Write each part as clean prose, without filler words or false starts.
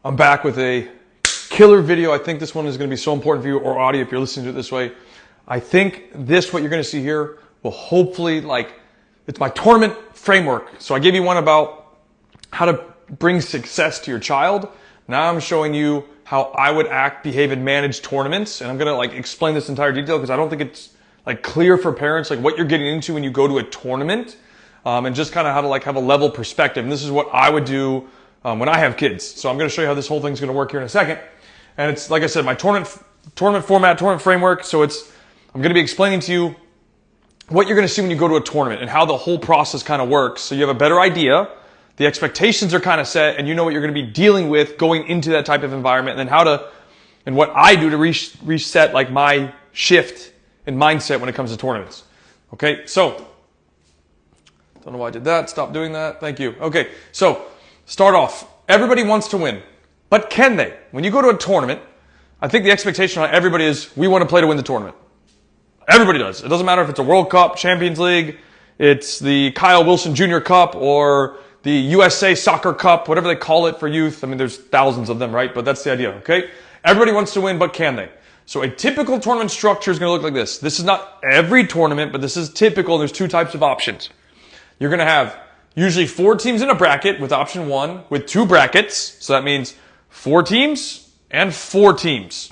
I'm back with a killer video. I think this one is going to be so important for you, or audio if you're listening to it this way. I think what you're going to see here will hopefully, it's my tournament framework. So I gave you one about how to bring success to your child. Now I'm showing you how I would act, behave, and manage tournaments. And I'm going to explain this entire detail because I don't think it's clear for parents, what you're getting into when you go to a tournament, and just kind of how to have a level perspective. And this is what I would do when I have kids. So I'm going to show you how this whole thing's going to work here in a second. And it's, like I said, my tournament format, tournament framework. So I'm going to be explaining to you what you're going to see when you go to a tournament and how the whole process kind of works. So you have a better idea. The expectations are kind of set and you know what you're going to be dealing with going into that type of environment, and then and what I do to reset my shift in mindset when it comes to tournaments. Okay. So don't know why I did that. Stop doing that. Thank you. Okay. So start off. Everybody wants to win, but can they? When you go to a tournament, I think the expectation on everybody is we want to play to win the tournament. Everybody does. It doesn't matter if it's a World Cup, Champions League, it's the Kyle Wilson Jr. Cup, or the USA Soccer Cup, whatever they call it for youth. I mean, there's thousands of them, right? But that's the idea, okay? Everybody wants to win, but can they? So a typical tournament structure is going to look like this. This is not every tournament, but this is typical. There's two types of options. You're going to have usually 4 teams in a bracket with option 1 with 2 brackets. So that means 4 teams and 4 teams.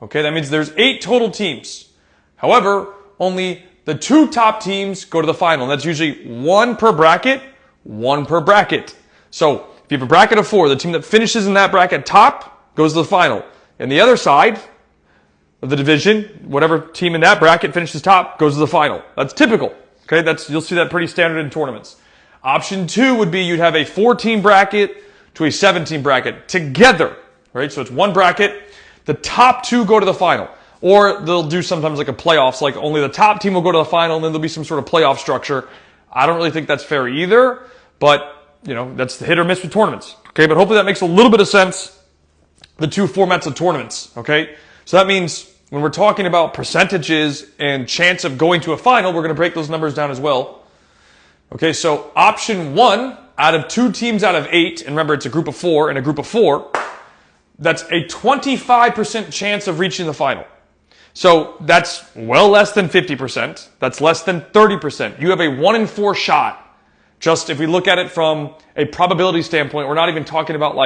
Okay, that means there's 8 total teams. However, only the 2 top teams go to the final. And that's usually 1 per bracket, 1 per bracket. So if you have a bracket of 4, the team that finishes in that bracket top goes to the final. And the other side of the division, whatever team in that bracket finishes top goes to the final. That's typical. Okay, you'll see that pretty standard in tournaments. Option 2 would be you'd have a 4-team bracket to a 7-team bracket together, right? So it's 1 bracket. The top 2 go to the final. Or they'll do sometimes a playoffs, only the top team will go to the final, and then there'll be some sort of playoff structure. I don't really think that's fair either, but, that's the hit or miss with tournaments. Okay, but hopefully that makes a little bit of sense, the 2 formats of tournaments, okay? So that means when we're talking about percentages and chance of going to a final, we're going to break those numbers down as well. Okay, so option 1, out of 2 teams out of 8, and remember it's a group of 4 and a group of 4, that's a 25% chance of reaching the final. So that's well less than 50%. That's less than 30%. You have a 1 in 4 shot. Just if we look at it from a probability standpoint, we're not even talking about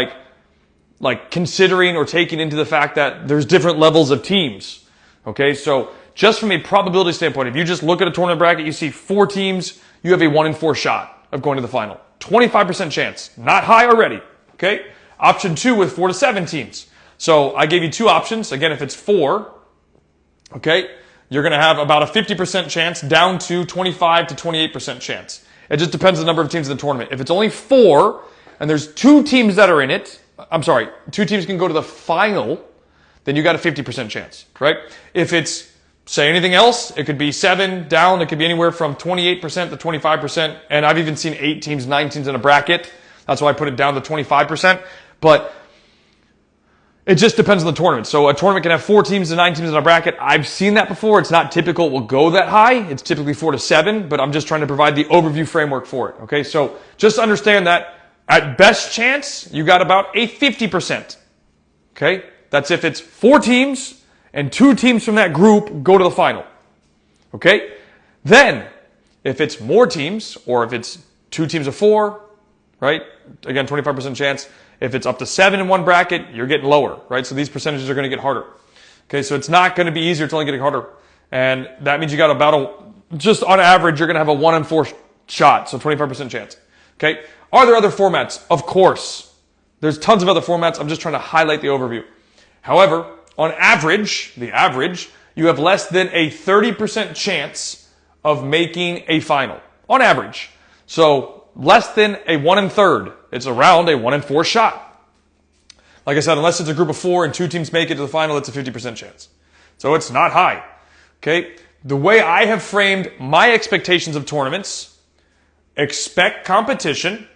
considering or taking into the fact that there's different levels of teams. Okay, so just from a probability standpoint, if you just look at a tournament bracket, you see 4 teams, you have a 1 in 4 shot of going to the final. 25% chance. Not high already. Okay, option 2 with 4 to 7 teams. So I gave you 2 options. Again, if it's 4, okay, you're going to have about a 50% chance down to 25 to 28% chance. It just depends on the number of teams in the tournament. If it's only 4 and there's 2 teams that are in it, 2 teams can go to the final, then you got a 50% chance, right? If it's, say anything else, it could be 7 down, it could be anywhere from 28% to 25%, and I've even seen 8 teams, 9 teams in a bracket. That's why I put it down to 25%, but it just depends on the tournament. So a tournament can have 4 teams to 9 teams in a bracket. I've seen that before. It's not typical it will go that high. It's typically 4 to 7, but I'm just trying to provide the overview framework for it. Okay, so just understand that at best chance, you got about a 50%. Okay, that's if it's 4 teams and 2 teams from that group go to the final. Okay, then if it's more teams, or if it's 2 teams of 4, right? Again, 25% chance. If it's up to 7 in one bracket, you're getting lower, right? So these percentages are going to get harder. Okay, so it's not going to be easier, it's only getting harder. And that means you got just on average, you're going to have a 1 in 4 shot, so 25% chance. Okay, are there other formats? Of course. There's tons of other formats. I'm just trying to highlight the overview. However, on average, you have less than a 30% chance of making a final. On average. So less than a 1 in 3rd. It's around a 1 in 4 shot. Like I said, unless it's a group of 4 and 2 teams make it to the final, it's a 50% chance. So it's not high. Okay? The way I have framed my expectations of tournaments, expect competition,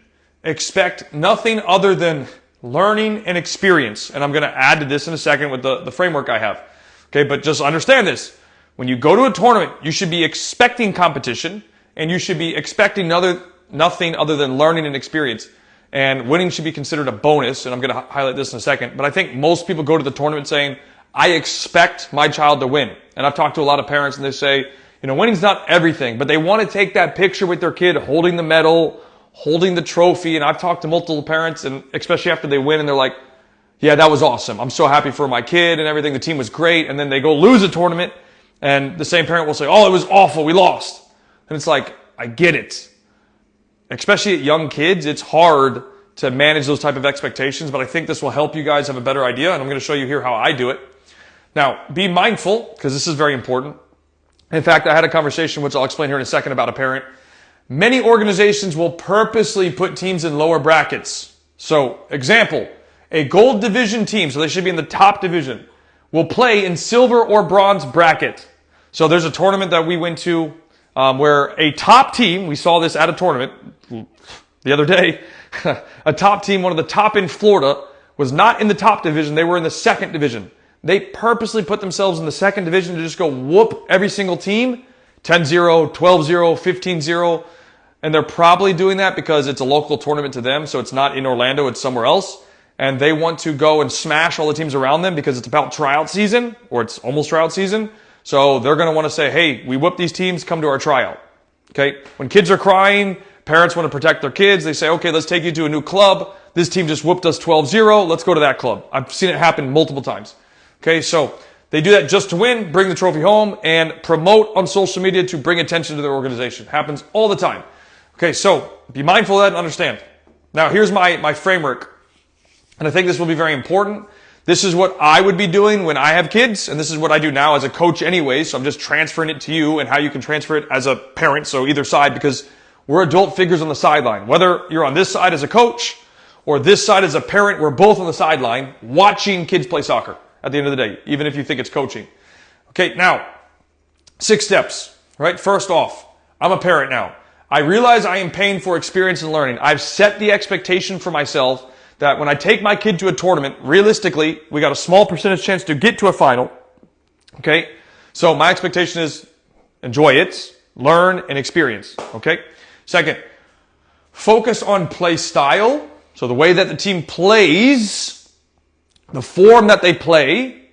expect nothing other than learning and experience. And I'm going to add to this in a second with the framework I have. Okay, but just understand this. When you go to a tournament, you should be expecting competition, and you should be expecting nothing other than learning and experience. and winning should be considered a bonus, and I'm going to highlight this in a second. But I think most people go to the tournament saying, I expect my child to win. And I've talked to a lot of parents, and they say, winning's not everything, but they want to take that picture with their kid holding the medal, holding the trophy. And I've talked to multiple parents, and especially after they win, and they're like, yeah, that was awesome. I'm so happy for my kid and everything. The team was great. And then they go lose a tournament, and the same parent will say, oh, it was awful. We lost. And it's like, I get it. Especially at young kids, it's hard to manage those type of expectations, but I think this will help you guys have a better idea, and I'm going to show you here how I do it. Now, be mindful, because this is very important. In fact, I had a conversation, which I'll explain here in a second, about a parent. Many organizations will purposely put teams in lower brackets. So, example, a gold division team, so they should be in the top division, will play in silver or bronze bracket. So there's a tournament that we went to where a top team, we saw this at a tournament the other day, a top team, one of the top in Florida, was not in the top division. They were in the second division. They purposely put themselves in the second division to just go whoop every single team, 10-0, 12-0, 15-0. And they're probably doing that because it's a local tournament to them. So it's not in Orlando, it's somewhere else. And they want to go and smash all the teams around them because it's about tryout season, or it's almost tryout season. So they're going to want to say, hey, we whooped these teams, come to our tryout. Okay? When kids are crying, parents want to protect their kids. They say, okay, let's take you to a new club. This team just whooped us 12-0. Let's go to that club. I've seen it happen multiple times. Okay, so they do that just to win, bring the trophy home, and promote on social media to bring attention to their organization. Happens all the time. Okay, so be mindful of that and understand. Now, here's my framework, and I think this will be very important. This is what I would be doing when I have kids, and this is what I do now as a coach anyway, so I'm just transferring it to you and how you can transfer it as a parent, so either side, because we're adult figures on the sideline. Whether you're on this side as a coach or this side as a parent, we're both on the sideline watching kids play soccer at the end of the day, even if you think it's coaching. Okay, now, 6 steps, right? First off, I'm a parent now. I realize I am paying for experience and learning. I've set the expectation for myself that when I take my kid to a tournament, realistically, we got a small percentage chance to get to a final. Okay? So my expectation is enjoy it, learn, and experience. Okay? Second, focus on play style. So the way that the team plays, the form that they play,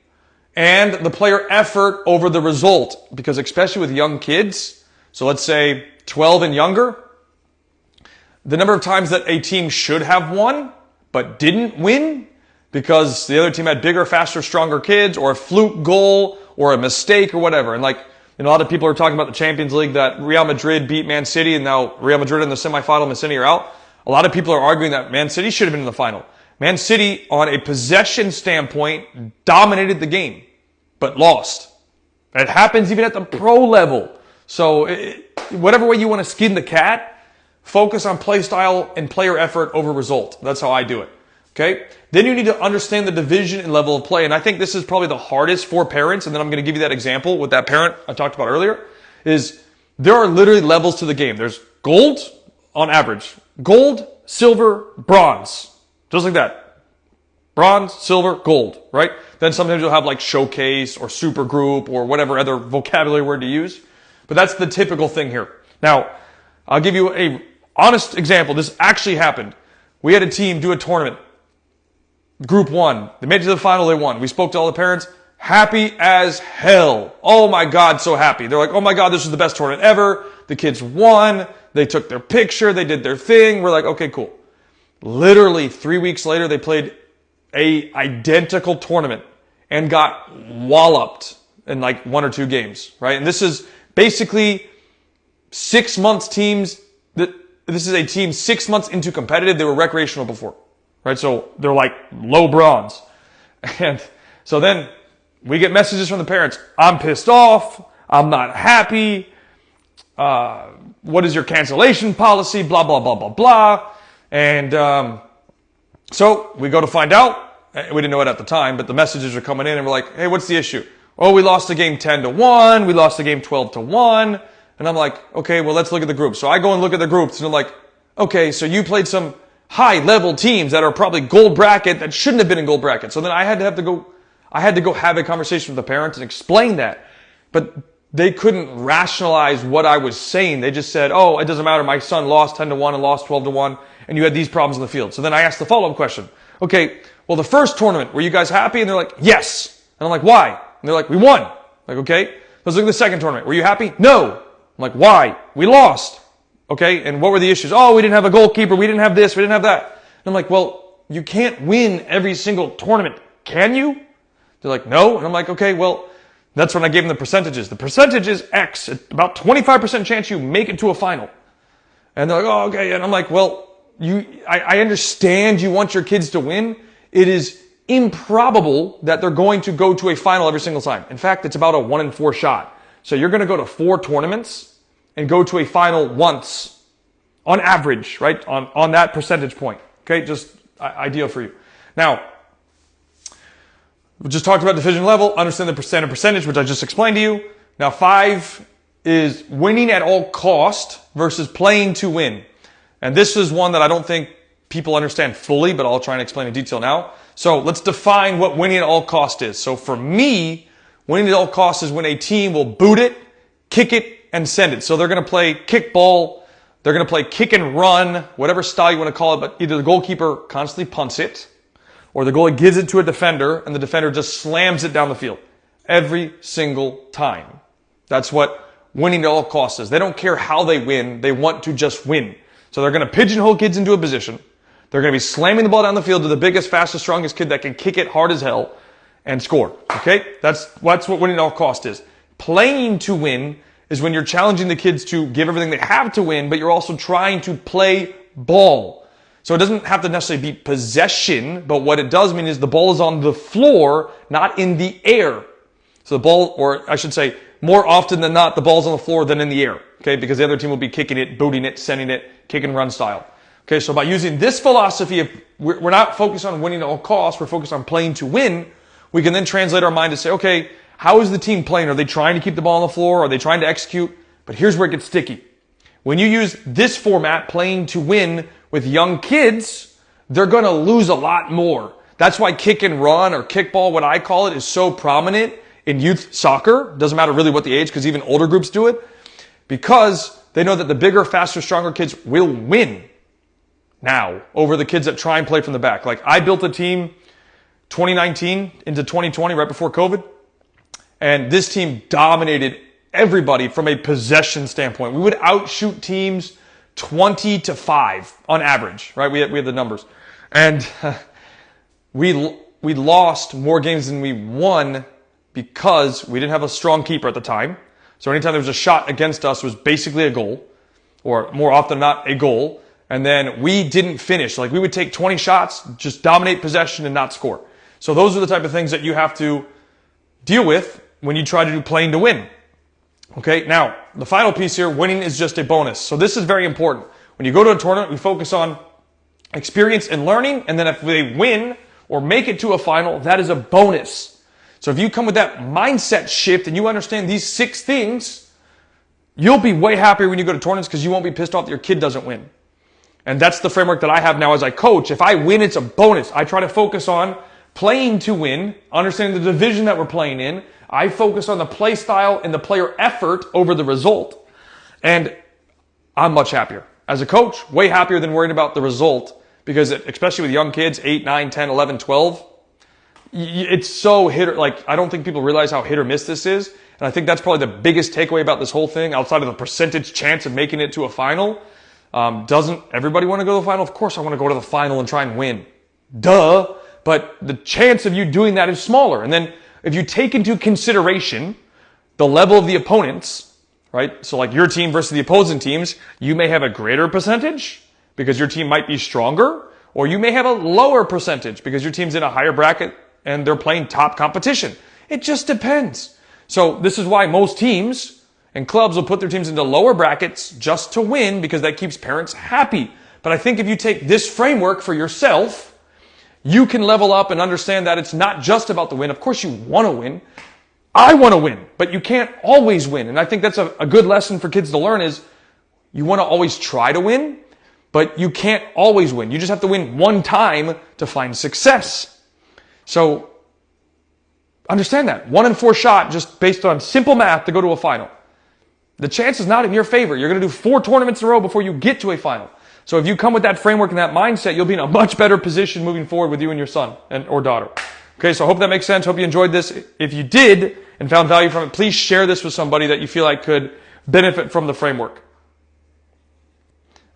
and the player effort over the result. Because especially with young kids, so let's say 12 and younger, the number of times that a team should have won but didn't win because the other team had bigger, faster, stronger kids, or a fluke goal, or a mistake, or whatever. And a lot of people are talking about the Champions League, that Real Madrid beat Man City, and now Real Madrid in the semifinal, Man City are out. A lot of people are arguing that Man City should have been in the final. Man City, on a possession standpoint, dominated the game, but lost. It happens even at the pro level. So whatever way you want to skin the cat, focus on play style and player effort over result. That's how I do it. Okay? Then you need to understand the division and level of play. And I think this is probably the hardest for parents. And then I'm going to give you that example with that parent I talked about earlier. Is there are literally levels to the game. There's gold on average. Gold, silver, bronze. Just like that. Bronze, silver, gold. Right? Then sometimes you'll have like showcase or super group or whatever other vocabulary word to use. But that's the typical thing here. Now, I'll give you a honest example. This actually happened. We had a team do a tournament. Group 1. They made it to the final. They won. We spoke to all the parents. Happy as hell. Oh my God, so happy. They're like, oh my God, this is the best tournament ever. The kids won. They took their picture. They did their thing. We're like, okay, cool. Literally 3 weeks later, they played a identical tournament and got walloped in like 1 or 2 games, right? And this is basically 6 months teams. This is a team 6 months into competitive. They were recreational before, right? So they're like low bronze. And so then we get messages from the parents. I'm pissed off. I'm not happy. What is your cancellation policy? Blah, blah, blah, blah, blah. And so we go to find out. We didn't know it at the time, but the messages are coming in and we're like, hey, what's the issue? Oh, we lost the game 10-1. We lost the game 12-1. And I'm like, okay, well, let's look at the groups. So I go and look at the groups and I'm like, okay, so you played some high level teams that are probably gold bracket that shouldn't have been in gold bracket. So then I had to go have a conversation with the parents and explain that. But they couldn't rationalize what I was saying. They just said, oh, it doesn't matter. My son lost 10-1 and lost 12-1. and you had these problems in the field. So then I asked the follow-up question. Okay, well, the first tournament, were you guys happy? And they're like, yes. And I'm like, why? And they're like, we won. I'm like, okay. Let's look at the second tournament. Were you happy? No. I'm like, why? We lost. Okay, and what were the issues? Oh, we didn't have a goalkeeper. We didn't have this. We didn't have that. And I'm like, well, you can't win every single tournament, can you? They're like, no. And I'm like, okay, well, that's when I gave them the percentages. The percentage is X. It's about 25% chance you make it to a final. And they're like, oh, okay. And I'm like, well, I understand you want your kids to win. It is improbable that they're going to go to a final every single time. In fact, it's about a 1 in 4 shot. So you're going to go to 4 tournaments and go to a final once on average, right? On that percentage point. Okay. Just ideal for you. Now, we just talked about division level, understand the percentage, which I just explained to you. Now 5 is winning at all cost versus playing to win. And this is one that I don't think people understand fully, but I'll try and explain in detail now. So let's define what winning at all cost is. So for me, winning at all costs is when a team will boot it, kick it, and send it. So they're going to play kickball, they're going to play kick and run, whatever style you want to call it, but either the goalkeeper constantly punts it, or the goalie gives it to a defender, and the defender just slams it down the field. Every single time. That's what winning at all costs is. They don't care how they win, they want to just win. So they're going to pigeonhole kids into a position. They're going to be slamming the ball down the field to the biggest, fastest, strongest kid that can kick it hard as hell and score. Okay? That's what winning at all costs is. Playing to win is when you're challenging the kids to give everything they have to win, but you're also trying to play ball. So it doesn't have to necessarily be possession, but what it does mean is the ball is on the floor, not in the air. So the ball, or I should say, more often than not, the ball's on the floor than in the air. Okay, because the other team will be kicking it, booting it, sending it, kick and run style. Okay, so by using this philosophy, if we're not focused on winning at all costs, we're focused on playing to win, we can then translate our mind to say, okay, how is the team playing? Are they trying to keep the ball on the floor? Are they trying to execute? But here's where it gets sticky. When you use this format, playing to win, with young kids, they're going to lose a lot more. That's why kick and run or kickball, what I call it, is so prominent in youth soccer. Doesn't matter really what the age, because even older groups do it. Because they know that the bigger, faster, stronger kids will win now over the kids that try and play from the back. Like I built a team 2019 into 2020, right before COVID. And this team dominated everybody from a possession standpoint. We would outshoot teams 20-5 on average, right? We had the numbers. And we lost more games than we won because we didn't have a strong keeper at the time. So anytime there was a shot against us, it was basically a goal, or more often than not, a goal. And then we didn't finish. Like we would take 20 shots, just dominate possession and not score. So those are the type of things that you have to deal with when you try to do playing to win. Okay, now, the final piece here, winning is just a bonus. So this is very important. When you go to a tournament, we focus on experience and learning, and then if they win or make it to a final, that is a bonus. So if you come with that mindset shift and you understand these 6 things, you'll be way happier when you go to tournaments because you won't be pissed off that your kid doesn't win. And that's the framework that I have now as I coach. If I win, it's a bonus. I try to focus on playing to win, understanding the division that we're playing in. I focus on the play style and the player effort over the result. And I'm much happier. As a coach, way happier than worrying about the result. Because especially with young kids, 8, 9, 10, 11, 12, it's so I don't think people realize how hit or miss this is. And I think that's probably the biggest takeaway about this whole thing, outside of the percentage chance of making it to a final. Doesn't everybody want to go to the final? Of course I want to go to the final and try and win. Duh. But the chance of you doing that is smaller. And then if you take into consideration the level of the opponents, right? So like your team versus the opposing teams, you may have a greater percentage because your team might be stronger, or you may have a lower percentage because your team's in a higher bracket and they're playing top competition. It just depends. So this is why most teams and clubs will put their teams into lower brackets just to win, because that keeps parents happy. But I think if you take this framework for yourself, you can level up and understand that it's not just about the win. Of course you want to win. I want to win, but you can't always win. And I think that's a good lesson for kids to learn is you want to always try to win, but you can't always win. You just have to win one time to find success. So understand that. 1 in 4 shot just based on simple math to go to a final. The chance is not in your favor. You're going to do 4 tournaments in a row before you get to a final. So if you come with that framework and that mindset, you'll be in a much better position moving forward with you and your son or daughter. Okay, so I hope that makes sense. Hope you enjoyed this. If you did and found value from it, please share this with somebody that you feel like could benefit from the framework.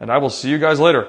And I will see you guys later.